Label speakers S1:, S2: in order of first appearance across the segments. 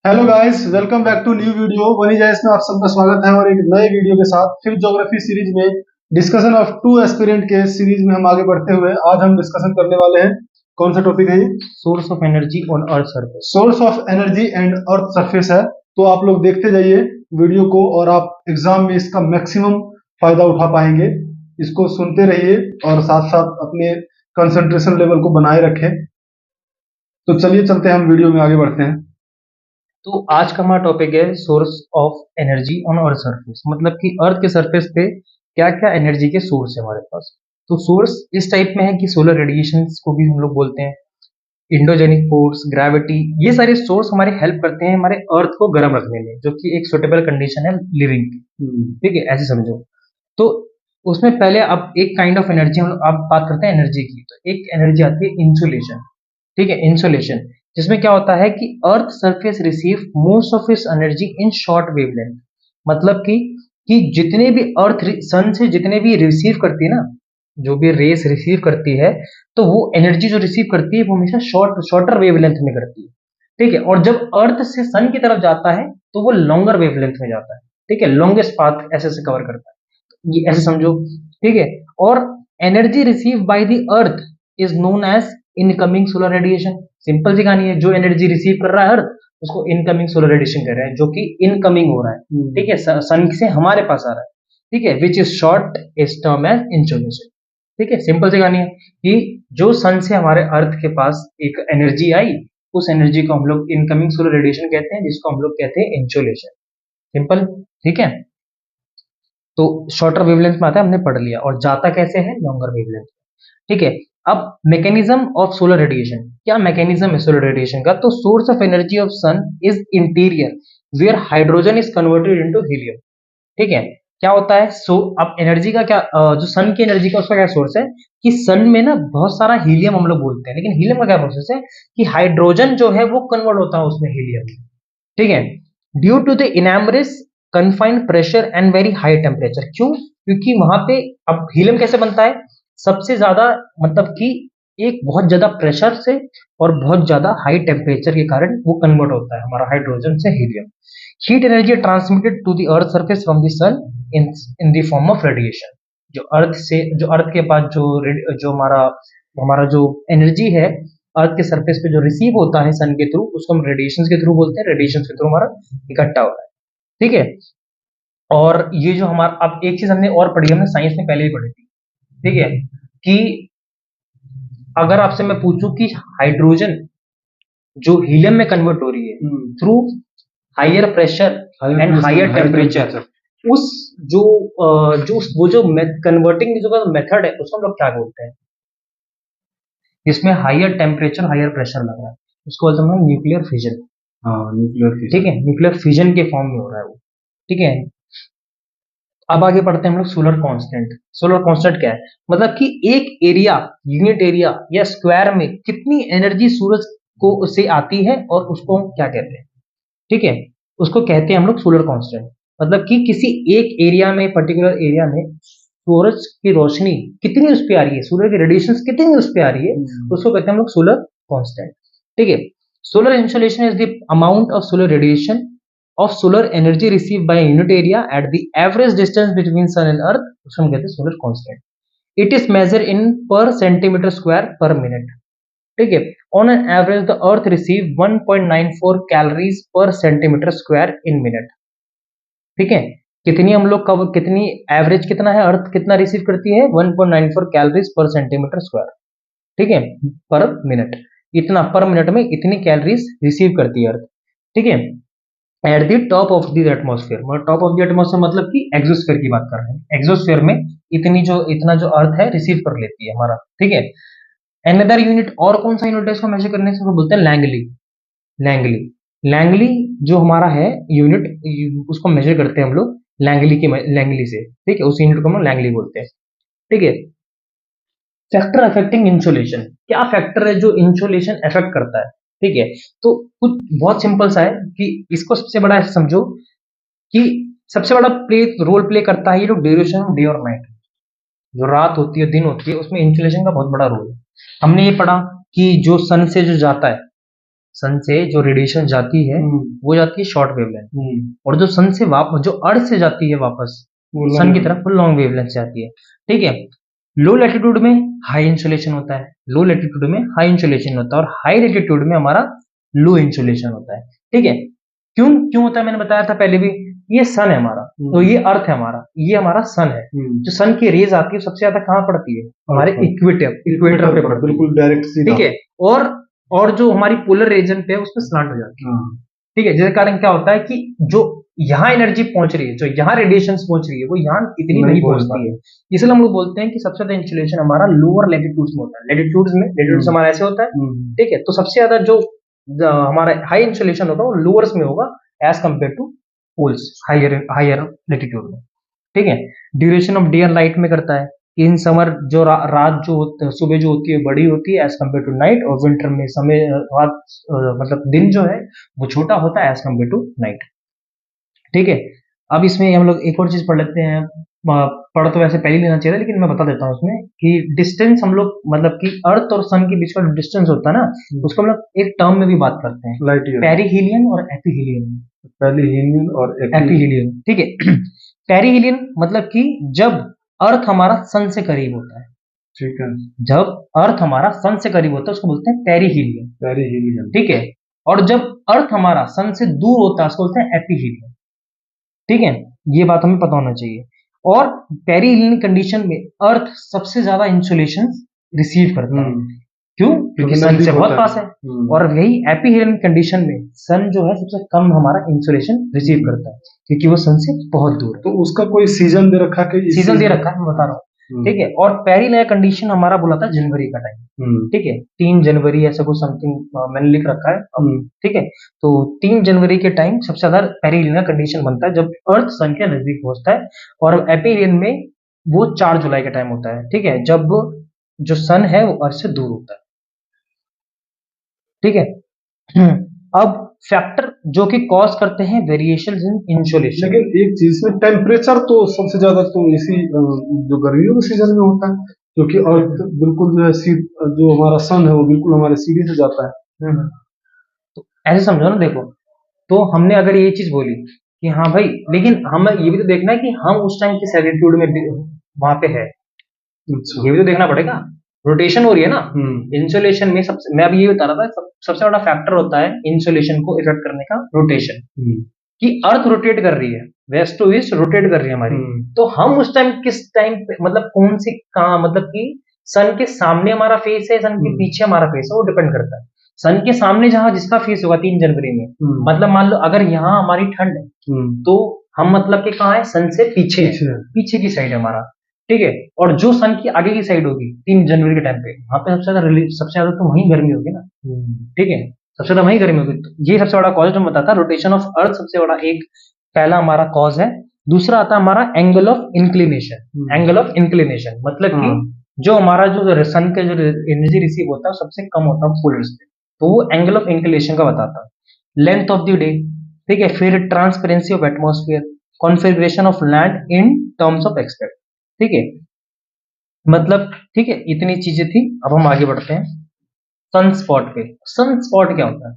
S1: Hello guys, welcome back to new video वनी जाइस में आप सबका स्वागत है। और एक नए वीडियो के साथ फिर ज्योग्राफी सीरीज में डिस्कशन ऑफ टू एस्पिरेंट के सीरीज में हम आगे बढ़ते हुए आज हम डिस्कशन करने वाले हैं। कौन सा टॉपिक है ये?
S2: Source of energy on earth surface.
S1: Source of energy and earth surface है। तो आप लोग देखते जाइए वीडियो को और आप एग्जाम में इसका मैक्सिमम फायदा उठा पाएंगे। इसको सुनते रहिए और साथ साथ अपने कंसंट्रेशन लेवल को बनाए रखें। तो चलिए चलते हैं, हम वीडियो में आगे बढ़ते हैं।
S2: तो आज का हमारा टॉपिक है source of energy on earth surface, मतलब कि अर्थ के सरफेस पे क्या क्या एनर्जी के सोर्स है हमारे पास। तो सोर्स इस टाइप में है कि सोलर रेडिएशन को भी हम लोग बोलते हैं, इंडोजेनिक फोर्स, ग्रेविटी, ये सारे सोर्स हमारे हेल्प करते हैं हमारे अर्थ को गर्म रखने में, जो कि एक सुटेबल कंडीशन है लिविंग की। ठीक है, ऐसे समझो। तो उसमें पहले अब एक काइंड ऑफ एनर्जी हम आप बात करते हैं एनर्जी की। तो एक एनर्जी आती है इंसुलेशन। ठीक है, इंसुलेशन, जिसमें क्या होता है कि earth surface receive most of its energy in short wavelength. मतलब कि जितने भी अर्थ सन से जितने भी रिसीव करती है ना, जो भी रेस रिसीव करती है, तो वो एनर्जी जो रिसीव करती है वो हमेशा शॉर्टर वेवलेंथ में करती है। ठीक है, और जब अर्थ से सन की तरफ जाता है तो वो लॉन्गर वेवलेंथ में जाता है। ठीक है, लॉन्गेस्ट पाथ ऐसे से कवर करता है, ये ऐसे समझो। ठीक है, और energy receive by the earth is known as incoming solar radiation. Simple सी कहानी है, जो एनर्जी रिसीव कर रहा है अर्थ उसको इनकमिंग सोलर रेडिएशन कह रहे हैं, जो कि इनकमिंग हो रहा है। ठीक है, सन से हमारे पास आ रहा है। ठीक है, which is short is term as insolation. ठीक है, सिंपल सी कहानी है कि जो सन से हमारे अर्थ के पास एक एनर्जी आई, उस एनर्जी को हम लोग इनकमिंग सोलर रेडिएशन कहते हैं, जिसको हम लोग कहते हैं इंसोलेशन। सिंपल। ठीक है, तो शॉर्टर वेवलेंथ में आता है, हमने पढ़ लिया, और जाता कैसे है, लॉन्गर वेवलेंथ। ठीक है, अब मैकेनिज्म ऑफ सोलर रेडिएशन, क्या मैकेनिज्म है सोलर रेडिएशन का। तो source of energy of sun is interior where hydrogen is converted into helium. ठीक है, क्या होता है, अब एनर्जी का क्या, जो सन की एनर्जी का उसका क्या सोर्स है कि सन में ना बहुत सारा हीलियम हम लोग बोलते हैं, लेकिन हीलियम का क्या प्रोसेस है कि हाइड्रोजन जो है वो कन्वर्ट होता है उसमें हीलियम। ठीक है, due to the enormous confined pressure and very high temperature. क्यों? क्योंकि वहां पे अब हीलियम कैसे बनता है, सबसे ज्यादा, मतलब कि एक बहुत ज्यादा प्रेशर से और बहुत ज्यादा हाई टेम्परेचर के कारण वो कन्वर्ट होता है हमारा हाइड्रोजन से helium. Heat energy transmitted to the earth surface from the sun in the form of radiation. जो अर्थ के पास जो हमारा हमारा जो एनर्जी है अर्थ के सरफेस पे जो रिसीव होता है सन के थ्रू, उसको हम रेडिएशन के थ्रू बोलते हैं। रेडिएशन के थ्रू हमारा इकट्ठा हो रहा है। ठीक है, और ये जो हमारा, अब एक चीज हमने और पढ़ी, हमने साइंस में पहले ही पढ़ी थी। ठीक है, कि अगर आपसे मैं पूछूं कि हाइड्रोजन जो हीलियम में कन्वर्ट हो रही है through higher pressure and higher temperature, उस जो वो जो कन्वर्टिंग जो मेथड है उसको हम लोग क्या बोलते हैं, जिसमें हायर टेम्परेचर हायर प्रेशर लग रहा है, उसको बोलते हैं न्यूक्लियर फिजन।
S1: हाँ, न्यूक्लियर फिजन।
S2: ठीक है, न्यूक्लियर फिजन के फॉर्म में हो रहा है वो। ठीक है, अब आगे पढ़ते हैं हम लोग सोलर कांस्टेंट। सोलर कांस्टेंट क्या है, मतलब कि एक एरिया, यूनिट एरिया या स्क्वायर में कितनी एनर्जी सूरज को से आती है और उसको हम क्या कहते हैं। ठीक है, उसको कहते हैं हम लोग सोलर कांस्टेंट। मतलब कि किसी एक एरिया में, पर्टिकुलर एरिया में सूरज की रोशनी कितनी उस पे आ रही है, सूरज की रेडिएशन कितनी उस पे आ रही है, उसको कहते हैं हम लोग सोलर कांस्टेंट। ठीक है, solar insolation is the amount of solar radiation of solar energy received by a unit area at the average distance between sun and earth, उसको हम कहते हैं solar constant. It is measured in per centimetre square per minute. ठीक है, on an average the earth receive 1.94 calories per centimetre square in minute. ठीक है, कितनी हम लोग कब, कितनी एवरेज कितना है, अर्थ कितना रिसीव करती है, 1.94 कैलोरीज पर सेंटीमीटर स्क्वायर। ठीक है, पर मिनट, इतना पर मिनट में इतनी कैलोरीज रिसीव करती है अर्थ। ठीक है, at the top of the atmosphere, मतलब टॉप ऑफ द एटमोस्फेयर मतलब कि एक्सोस्फेयर की बात कर रहे हैं। एक्सोस्फेयर में इतना जो अर्थ है रिसीव कर लेती है हमारा। ठीक है, अनदर यूनिट, और कौन सा यूनिट है इसको मेजर करने से, बोलते हैं लैंगली। लैंगली लैंगली जो हमारा है यूनिट, उसको मेजर करते हैं हम लोग लैंगली से। ठीक है, उस यूनिट को हम लैंगली बोलते हैं। ठीक है, फैक्टर अफेक्टिंग इंसोलेशन, क्या फैक्टर है जो इंसोलेशन इफेक्ट करता है। ठीक है, तो कुछ बहुत सिंपल सा है कि इसको सबसे बड़ा ऐसे समझो कि सबसे बड़ा रोल प्ले करता है ये जो ड्यूरेशन ऑफ डे और नाइट, जो रात होती है दिन होती है, उसमें इंसुलेशन का बहुत बड़ा रोल है। हमने ये पढ़ा कि जो सन से जो जाता है, सन से जो रेडिएशन जाती है वो जाती है शॉर्ट वेवलेंथ, और जो सन से वापस जो अर्थ से जाती है वापस सन की तरफ वो लॉन्ग वेवलेंथ से आती है। ठीक है, लो लैटिट्यूड में हाई इंसुलेशन होता है, लो लैटिट्यूड में हाई इंसुलेशन होता है, और हाई लैटिट्यूड में हमारा लो इंसुलेशन होता है। ठीक है, क्यों क्यों होता है मैंने बताया था पहले भी, ये सन है हमारा, तो ये अर्थ है हमारा, ये हमारा सन है। जो सन की रेज आती है सबसे ज्यादा कहाँ पड़ती है, हमारे इक्वेटर इक्वेटर पे पड़ती है,
S1: बिल्कुल डायरेक्ट सीधा।
S2: ठीक है, और जो हमारी पोलर रीजन पे है उसमें स्लांट हो जाती है। ठीक है, जिसके कारण क्या होता है कि जो यहाँ एनर्जी पहुंच रही है, जो यहाँ रेडिएशन पहुंच रही है, वो यहाँ इतनी नहीं पहुंचती है। इसलिए हम लोग बोलते हैं कि सबसे ज्यादा इंसुलेशन हमारा लोअर लैटिट्यूड्स में होता है। लैटिट्यूड्स हमारा ऐसे होता है, ठीक है, तो सबसे ज्यादा जो हमारा हाई इंसुलेशन होगा वो लोअर्स में होगा as compare to poles, higher latitude में। ठीक है, duration of day and light में करता है। इन समर जो रात जो सुबह जो होती है बड़ी होती है एज कम्पेयर टू नाइट, और विंटर में समय रात मतलब दिन जो है वो छोटा होता है एज कम्पेयर टू नाइट। ठीक है, अब इसमें हम लोग एक और चीज पढ़ लेते हैं, पढ़ तो वैसे पहले लेना चाहिए लेकिन मैं बता देता हूँ उसमें कि डिस्टेंस हम लोग मतलब कि अर्थ और सन के बीच का डिस्टेंस होता है ना, उसको हम लोग एक टर्म में भी बात करते हैं,
S1: लाइट ईयर,
S2: पेरिहीलियन और एपीहीलियन।
S1: पेरिहीलियन और
S2: एपीहीलियन, ठीक है। पेरिहीलियन मतलब कि जब अर्थ हमारा सन से करीब होता है,
S1: ठीक है,
S2: जब अर्थ हमारा सन से करीब होता है उसको बोलते हैं पेरिहीलियन,
S1: पेरिहीलियन,
S2: ठीक है। और जब अर्थ हमारा सन से दूर होता है उसको बोलते हैं एपीहीलियन। ठीक है, ये बात हमें पता होना चाहिए। और पेरिहीलियन कंडीशन में अर्थ सबसे ज्यादा इंसुलेशन रिसीव करता है, क्यों? क्योंकि सन से बहुत पास है। और वही एपीहीलियन कंडीशन में सन जो है सबसे कम हमारा इंसुलेशन रिसीव करता है, क्योंकि वो सन से बहुत दूर है।
S1: तो उसका कोई सीजन दे रखा है?
S2: सीजन दे रखा है, मैं बता रहा हूँ। ठीक है, और पेरिहीलियन कंडीशन हमारा बोला था जनवरी का टाइम, ठीक है, 3 जनवरी ऐसा कुछ समथिंग मैंने लिख रखा है। ठीक है, तो 3 जनवरी के टाइम सबसे ज्यादा पेरिहीलियन कंडीशन बनता है जब अर्थ सन के नजदीक पहुंचता है, और एपीहीलियन में वो 4 जुलाई का टाइम होता है, ठीक है, जब जो सन है वो अर्थ से दूर होता है। ठीक है, अब फैक्टर जो कि कॉज करते हैं वेरिएशंस इन इंसुलेशन।
S1: लेकिन एक चीज में टेम्परेचर तो सबसे ज्यादा तो इसी जो गर्मियों के सीजन में होता है, क्योंकि अर्थ बिल्कुल जो है जो हमारा सन है वो बिल्कुल हमारे सीधे से जाता है।
S2: तो ऐसे समझो ना, देखो, तो हमने अगर ये चीज बोली कि हाँ भाई, लेकिन हमें ये भी तो देखना है कि हम उस टाइम किस एल्टीट्यूड में वहां पे है, ये भी तो देखना पड़ेगा। रोटेशन हो रही है ना इंसुलेशन में, सबसे मैं अभी ये बता रहा था सबसे बड़ा फैक्टर होता है इंसुलेशन को इफेक्ट करने का रोटेशन, कि अर्थ रोटेट कर रही है, वेस्ट टू ईस्ट रोटेट कर रही है हमारी। तो हम उस टाइम किस टाइम पे मतलब कौन सी कहाँ, मतलब कि सन के सामने हमारा फेस है, सन के पीछे हमारा फेस है, वो डिपेंड करता है। सन के सामने जहां जिसका फेस होगा 3 जनवरी में, मतलब मान लो अगर यहाँ हमारी ठंड है तो हम मतलब कि कहाँ है, सन से पीछे की साइड है हमारा। ठीक है, और जो सन की आगे की साइड होगी 3 जनवरी के टाइम पे, वहां पे सबसे ज्यादा तो वहीं गर्मी होगी ना। ठीक है, सबसे ज्यादा वहीं गर्मी होगी। तो ये सबसे बड़ा कॉज जो मैं बताता, रोटेशन ऑफ अर्थ सबसे बड़ा एक पहला हमारा कॉज है। दूसरा आता है हमारा angle of inclination. Angle of inclination मतलब कि जो हमारा जो सन का जो एनर्जी रिसीव होता है सबसे कम होता है पोलर्स पे, तो वो एंगल ऑफ इंक्लिनेशन का बताता है। लेंथ ऑफ द डे, ठीक है, फिर transparency of atmosphere, configuration of land in terms of expect. ठीक है, मतलब ठीक है, इतनी चीजें थी। अब हम आगे बढ़ते हैं सन स्पॉट पे। सन स्पॉट क्या होता है?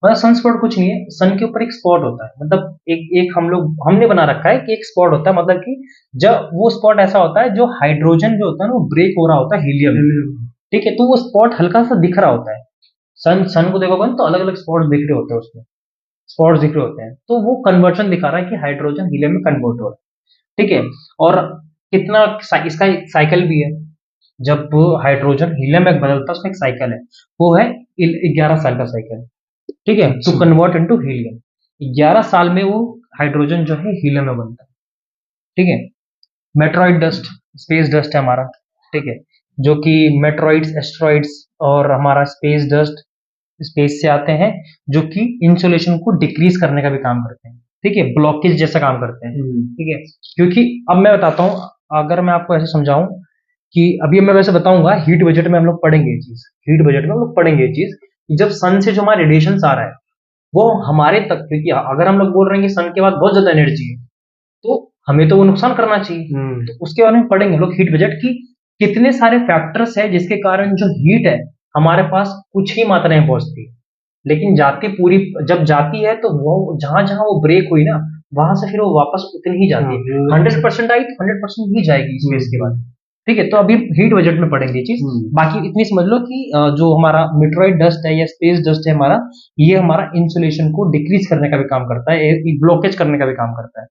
S2: मतलब सन स्पॉट कुछ नहीं है, सन के ऊपर एक स्पॉट होता है, मतलब एक हमने बना रखा है कि एक स्पॉट होता है, मतलब कि जब वो स्पॉट ऐसा होता है जो हाइड्रोजन जो होता है ना वो ब्रेक हो रहा होता है हीलियम। ठीक है, तो वो स्पॉट हल्का सा दिख रहा होता है। सन को देखोगे तो अलग अलग स्पॉट दिख रहे होते हैं, उसमें स्पॉट्स दिख रहे होते हैं, तो वो कन्वर्जन दिखा रहा है कि हाइड्रोजन हीलियम में कन्वर्ट हो रहा है। ठीक है, और कितना इसका एक साइकिल भी है, जब हाइड्रोजन हीलियम में बदलता है उसका एक साइकिल है, वो है 11 साल का साइकिल। ठीक है, टू कन्वर्ट इनटू हीलियम 11 साल में वो हाइड्रोजन जो है हीलियम में बनता है। ठीक है, मेट्रॉइड डस्ट स्पेस डस्ट है हमारा, ठीक है, जो कि मेट्रॉइड्स एस्ट्रॉइड्स और हमारा स्पेस डस्ट स्पेस से आते हैं, जो कि इंसुलेशन को डिक्रीज करने का भी काम करते हैं। ठीक है, ब्लॉकेज जैसा काम करते हैं। ठीक है, क्योंकि अब मैं बताता हूँ, अगर मैं आपको ऐसे समझाऊं कि अभी मैं वैसे बताऊंगा हीट बजट में हम लोग पढ़ेंगे ये चीज, हीट बजट में हम लोग पढ़ेंगे ये चीज कि जब सन से जो हमारा रेडिएशन आ रहा है वो हमारे तक, क्योंकि अगर हम लोग बोल रहे हैं कि सन के बाद बहुत ज्यादा एनर्जी है तो हमें तो वो नुकसान करना चाहिए, तो उसके बारे में पढ़ेंगे लोग हीट बजट की कितने सारे फैक्टर्स है जिसके कारण जो हीट है हमारे पास कुछ ही मात्रा में पहुंचती है। लेकिन जाती पूरी, जब जाती है तो वो जहां जहां वो ब्रेक हुई ना, वहां से फिर वो वापस उतनी ही जाती है। 100% आई तो 100% ही जाएगी स्पेस के बाद। ठीक है, तो अभी हीट बजट में पढ़ेंगे ये चीज। बाकी इतनी समझ लो कि जो हमारा मेट्रॉइड डस्ट है या स्पेस डस्ट है हमारा, ये हमारा इंसुलेशन को डिक्रीज करने का भी काम करता है, ब्लॉकेज करने का भी काम करता है।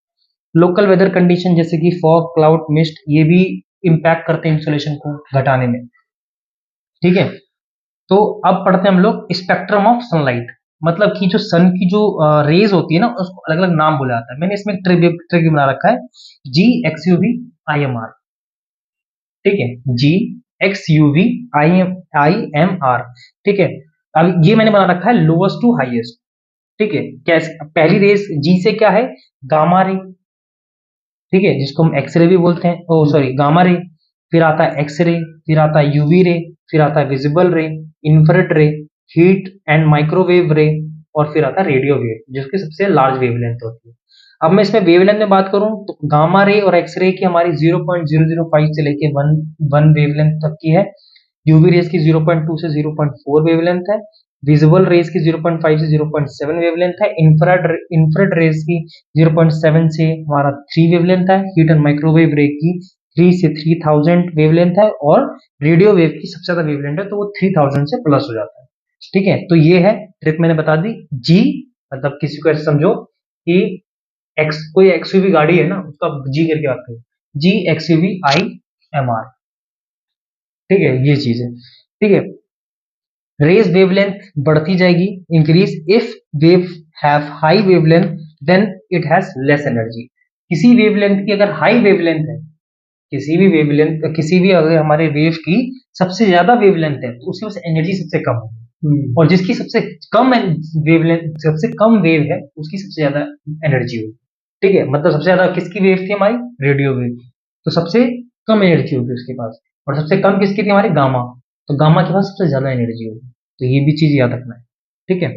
S2: लोकल वेदर कंडीशन जैसे कि फॉग, क्लाउड, मिस्ट, ये भी इम्पैक्ट करते हैं इंसुलेशन को घटाने में। ठीक है, तो अब पढ़ते हैं हम लोग स्पेक्ट्रम ऑफ सनलाइट। मतलब कि जो सन की जो रेज होती है ना, उसको अलग अलग नाम बोला जाता है। मैंने इसमें ट्रिक बना रखा है, G X U V I M R. ठीक है, G X U V I M R. ठीक है, अब ये मैंने बना रखा है लोएस्ट टू हाईएस्ट। ठीक है, कैसे? पहली रेस जी से क्या है, गामा रे। ठीक है, जिसको हम एक्सरे भी बोलते हैं, ओ सॉरी गामा रे। फिर आता है एक्सरे, फिर आता है यूवी रे, फिर आता है विजिबल रे, इंफ्रारेड रे, हीट एंड माइक्रोवेव रे, और फिर आता है रेडियो वेव, जिसकी सबसे लार्ज वेवलेंथ होती है। अब मैं इसमें वेवलेंथ में बात करूं तो गामा रे और एक्सरे की हमारी 0.005 से लेके 1 वेवलेंथ तक की है। यूवी रेस की 0.2 से 0.4 वेवलेंथ है। विजिबल रेस की 0.5 से 0.7 वेवलेंथ है। इंफ्रारेड रेस की 0.7 से हमारा 3 वेवलेंथ है। हीट एंड माइक्रोवेव रे की 3 से 3000 वेवलेंथ है, और रेडियो वेव की सबसे ज्यादा वेवलेंथ है, तो वो 3000 से प्लस हो जाता है। ठीक है, तो ये है ट्रिक मैंने बता दी। जी मतलब किसी को ऐसे समझो कि एक्स, कोई एक्सयूवी गाड़ी है ना, उसका जी करके बात करो, जी एक्सयूवी आई एम आर। ठीक है, ये चीज है। ठीक है, रेज वेवलेंथ बढ़ती जाएगी, increase if wave have high wavelength than it has less energy. किसी वेवलेंथ की अगर हाई वेवलेंथ है, किसी भी वेवलेंथ, किसी भी अगर हमारे वेव की सबसे ज्यादा वेवलेंथ है, तो उसकी वजह से एनर्जी सबसे कम होगी। और जिसकी सबसे कम वेवलेंथ, सबसे कम वेव है, उसकी सबसे ज्यादा एनर्जी होगी। ठीक है, मतलब सबसे ज्यादा किसकी वेव थी हमारी, रेडियो वेव, तो सबसे कम एनर्जी होगी उसके पास। और सबसे कम किसकी थी हमारी, गामा, तो गामा के पास सबसे ज्यादा एनर्जी होगी। तो ये भी चीज याद रखना है। ठीक है।